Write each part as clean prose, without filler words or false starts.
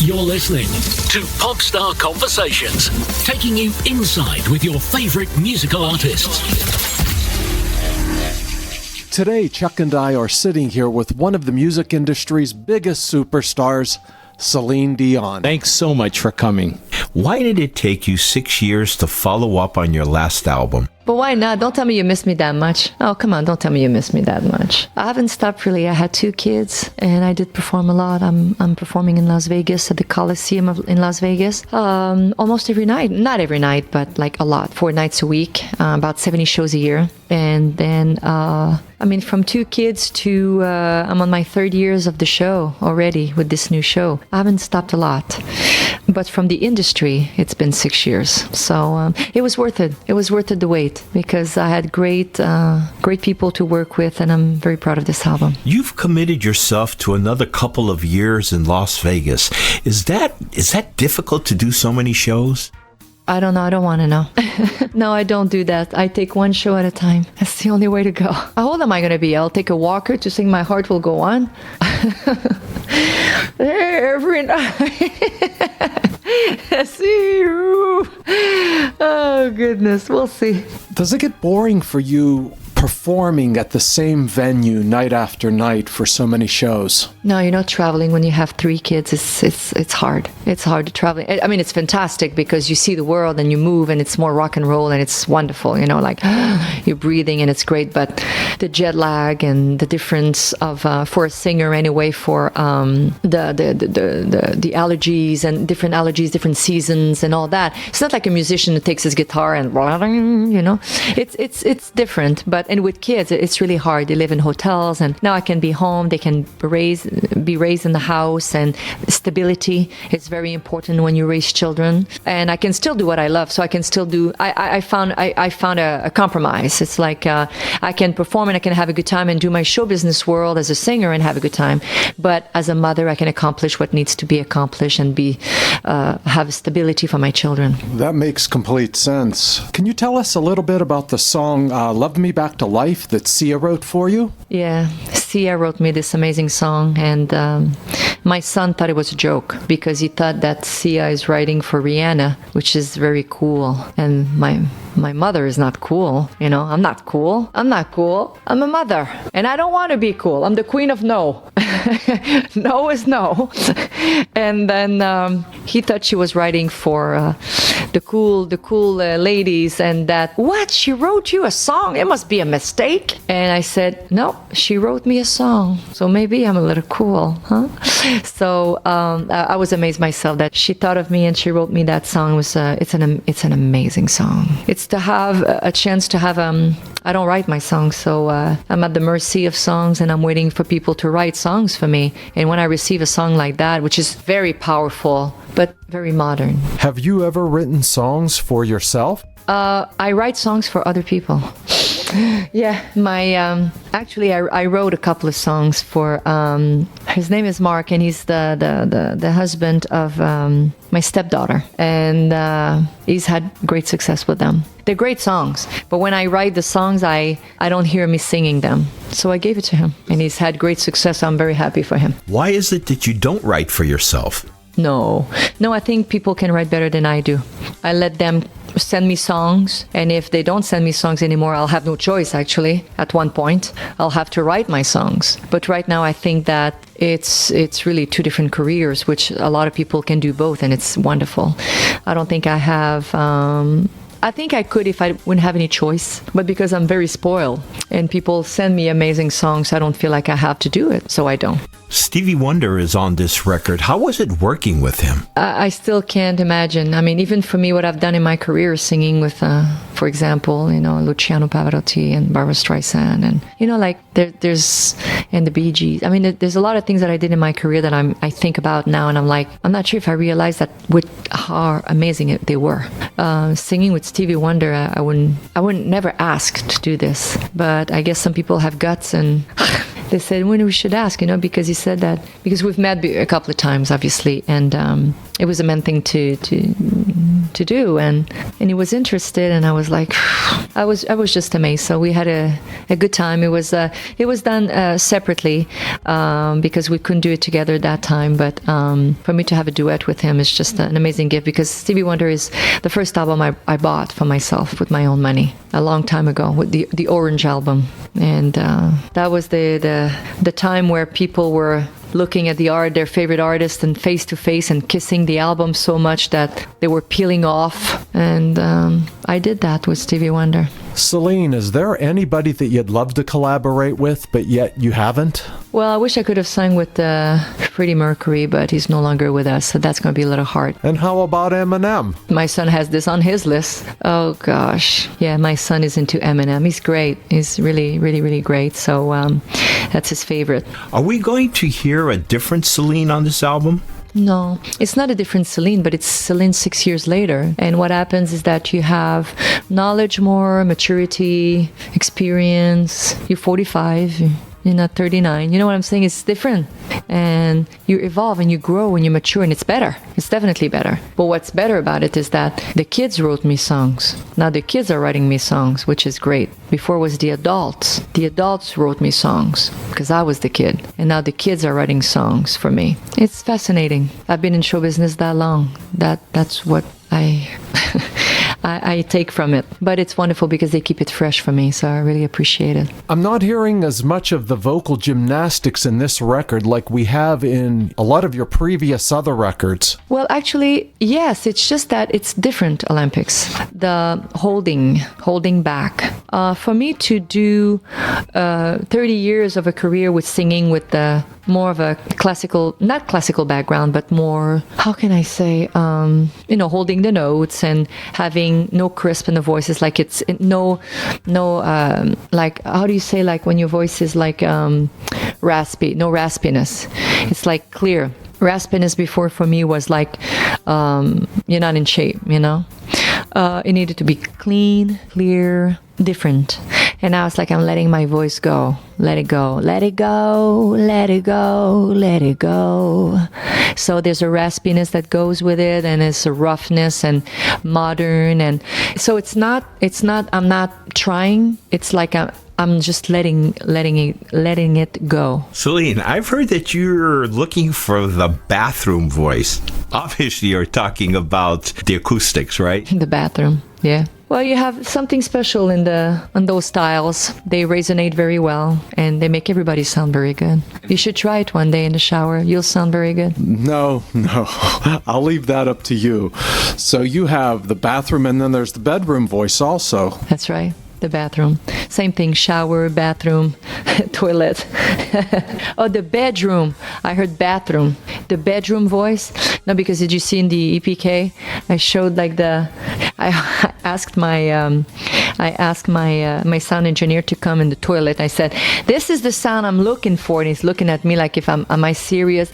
You're listening to Pop Star Conversations, taking you inside with your favorite musical artists. Today, Chuck and I are sitting here with one of the music industry's biggest superstars, Celine Dion. Thanks so much for coming. Why did it take you 6 years to follow up on your last album? But why not? Don't tell me you miss me that much. Oh, come on, don't tell me you miss me that much. I haven't stopped really. I had 2 kids and I did perform a lot. I'm performing in Las Vegas at the Coliseum in Las Vegas almost every night. Not every night, but like a lot. 4 nights a week, about 70 shows a year. And then, from 2 kids to I'm on my 3rd years of the show already with this new show. I haven't stopped a lot. But from the industry, it's been 6 years. So it was worth it. It was worth it the wait because I had great people to work with, and I'm very proud of this album. You've committed yourself to another couple of years in Las Vegas. Is that difficult to do so many shows? I don't know. I don't want to know. No, I don't do that. I take one show at a time. That's the only way to go. How old am I going to be? I'll take a walker to sing My Heart Will Go On. Every night. I see you. Oh, goodness. We'll see. Does it get boring for you performing at the same venue night after night for so many shows? No, traveling when you have 3 kids, it's hard. It's hard to travel. I mean, it's fantastic because you see the world and you move and it's more rock and roll and it's wonderful, like you're breathing and it's great. But the jet lag and the difference of, for a singer anyway, for the allergies and different allergies, different seasons and all that. It's not like a musician who takes his guitar and, it's different. And with kids, it's really hard. They live in hotels, and now I can be home. They can be raised in the house, and stability is very important when you raise children. And I can still do what I love, so I can still do. I found a compromise. It's like I can perform and I can have a good time and do my show business world as a singer and have a good time. But as a mother, I can accomplish what needs to be accomplished and have stability for my children. That makes complete sense. Can you tell us a little bit about the song "Love Me Back to Life" that Sia wrote for you? Yeah, Sia wrote me this amazing song, and my son thought it was a joke because he thought that Sia is writing for Rihanna, which is very cool. And my mother is not cool. I'm not cool. I'm a mother, and I don't want to be cool. I'm the queen of no. No is no. And then he thought she was writing for the cool ladies, and that, what? She wrote you a song? It must be a mistake. And I said, no, she wrote me a song. So maybe I'm a little cool, huh? So I was amazed myself that she thought of me and she wrote me that song. It's an amazing song. It's to have a chance to have I don't write my songs, so I'm at the mercy of songs, and I'm waiting for people to write songs for me. And when I receive a song like that, which is very powerful but very modern. Have you ever written songs for yourself? I write songs for other people. Yeah, actually, I wrote a couple of songs for. His name is Mark, and he's the husband of my stepdaughter, and he's had great success with them. They're great songs, but when I write the songs, I don't hear me singing them. So I gave it to him, and he's had great success. So I'm very happy for him. Why is it that you don't write for yourself? No, I think people can write better than I do. I let them send me songs, and if they don't send me songs anymore, I'll have no choice. Actually, at one point I'll have to write my songs. But right now I think that it's really 2 different careers, which a lot of people can do both, and it's wonderful. I don't think I have I think I could if I wouldn't have any choice, but because I'm very spoiled and people send me amazing songs, I don't feel like I have to do it, so I don't. Stevie Wonder is on this record. How was it working with him? I still can't imagine. I mean, even for me, what I've done in my career, singing with, for example, Luciano Pavarotti and Barbra Streisand, and there's and the Bee Gees. I mean, there's a lot of things that I did in my career that I think about now, and I'm like, I'm not sure if I realized that how amazing they were. Singing with Stevie Wonder, I wouldn't never ask to do this, but I guess some people have guts, and they said, when we should ask, because he said that, because we've met a couple of times, obviously, and it was a man thing to to do, and he was interested, and I was like, I was just amazed. So we had a good time. It was done separately because we couldn't do it together at that time. But for me to have a duet with him is just an amazing gift, because Stevie Wonder is the first album I bought for myself with my own money a long time ago, with the Orange album, and that was the time where people were looking at their favorite artist, and face to face, and kissing the album so much that they were peeling off. And I did that with Stevie Wonder. Celine, is there anybody that you'd love to collaborate with, but yet you haven't? Well, I wish I could have sung with Freddie Mercury, but he's no longer with us, so that's going to be a little hard. And how about Eminem? My son has this on his list. Oh, gosh. Yeah, my son is into Eminem. He's great. He's really, really, really great. So that's his favorite. Are we going to hear a different Celine on this album? No, it's not a different Celine, but it's Celine 6 years later. And what happens is that you have knowledge more, maturity, experience. You're 45, you're not 39. You know what I'm saying? It's different. And you evolve and you grow and you mature, and it's better. It's definitely better. But what's better about it is that the kids wrote me songs. Now the kids are writing me songs, which is great. Before it was the adults. The adults wrote me songs because I was the kid. And now the kids are writing songs for me. It's fascinating. I've been in show business that long. That's what I take from it. But it's wonderful because they keep it fresh for me, so I really appreciate it. I'm not hearing as much of the vocal gymnastics in this record like we have in a lot of your previous other records. Well, actually, yes, it's just that it's different Olympics. The holding back. For me to do 30 years of a career with singing with more of a classical, not classical background, but more, how can I say, holding the notes and having no crisp in the voice. It's like it's no, like, how do you say, like when your voice is like raspy, no raspiness. It's like clear. Raspiness before for me was like, you're not in shape, you know? It needed to be clean, clear, different. And now it's like I'm letting my voice go. Let it go. Let it go. Let it go. Let it go. So there's a raspiness that goes with it, and it's a roughness and modern, and so it's not I'm not trying. It's like I'm just letting it go. Celine, I've heard that you're looking for the bathroom voice. Obviously, you're talking about the acoustics, right? The bathroom, yeah. Well, you have something special on those styles. They resonate very well, and they make everybody sound very good. You should try it one day in the shower. You'll sound very good. No. I'll leave that up to you. So you have the bathroom, and then there's the bedroom voice also. That's right. The bathroom. Same thing, shower, bathroom, toilet. Oh, the bedroom. I heard bathroom. The bedroom voice. No, because did you see in the EPK? I showed like I asked my sound engineer to come in the toilet. I said, "This is the sound I'm looking for," and he's looking at me like, "If am I serious?"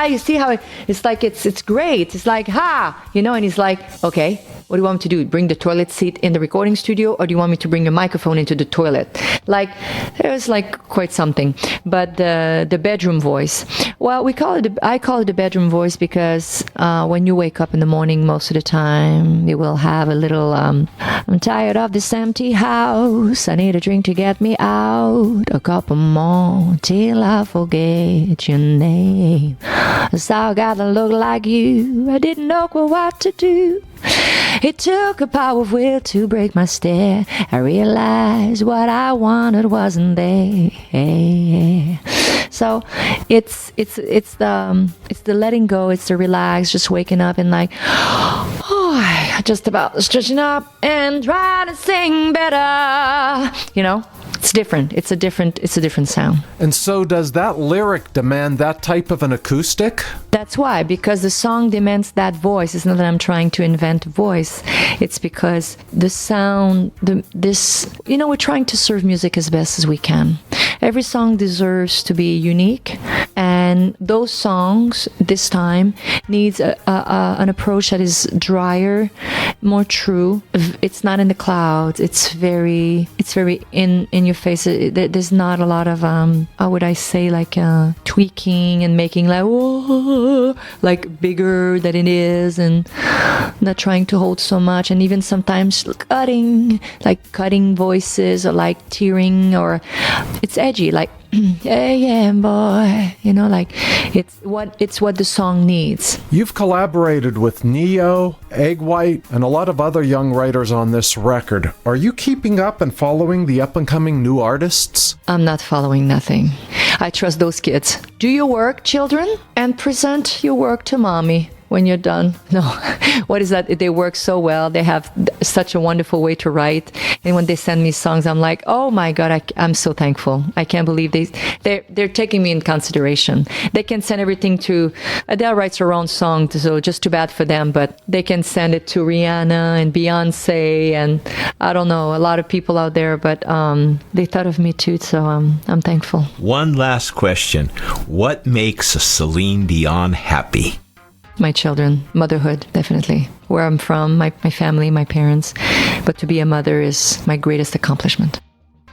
You see how it's like it's great. It's like and he's like, "Okay, what do you want me to do? Bring the toilet seat in the recording studio, or do you want me to bring your microphone into the toilet?" Like, it was like quite something. But the bedroom voice. Well, I call it the bedroom voice because when you wake up in the morning, most of the time you will have a little I'm tired of this empty house, I need a drink to get me out, a couple more till I forget your name. So I gotta look like you, I didn't know what to do. It took a power of will to break my stare. I realized what I wanted wasn't there. So it's the letting go, it's the relax, just waking up and like, just about stretching up and trying to sing better. It's different. It's a different sound. And so does that lyric demand that type of an acoustic? That's why, because the song demands that voice. It's not that I'm trying to invent a voice. It's because the sound, we're trying to serve music as best as we can. Every song deserves to be unique, And those songs this time needs an approach that is drier, more true. It's not in the clouds. It's very in your face. There's not a lot of how would I say, like tweaking and making like whoa, like bigger than it is, and not trying to hold so much, and even sometimes cutting voices, or like tearing, or it's edgy, like hey, yeah, boy, like it's what the song needs. You've collaborated with Neo, Egg White, and a lot of other young writers on this record. Are you keeping up and following the up-and-coming new artists? I'm not following nothing. I trust those kids. Do your work, children, and present your work to mommy when you're done. No, what is that? They work so well. They have such a wonderful way to write. And when they send me songs, I'm like, oh my God, I'm so thankful. I can't believe they're taking me in consideration. They can send everything to, Adele writes her own song, so just too bad for them, but they can send it to Rihanna and Beyonce and I don't know, a lot of people out there, but they thought of me too, so I'm thankful. One last question. What makes Celine Dion happy? My children, motherhood, definitely. Where I'm from, my family, my parents. But to be a mother is my greatest accomplishment.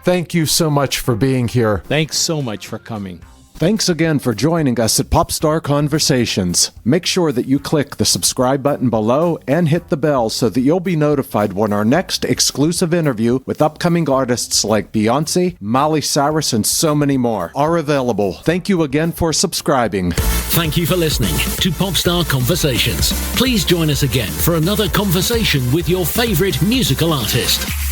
Thank you so much for being here. Thanks so much for coming. Thanks again for joining us at Pop Star Conversations. Make sure that you click the subscribe button below and hit the bell so that you'll be notified when our next exclusive interview with upcoming artists like Beyonce, Miley Cyrus, and so many more are available. Thank you again for subscribing. Thank you for listening to Pop Star Conversations. Please join us again for another conversation with your favorite musical artist.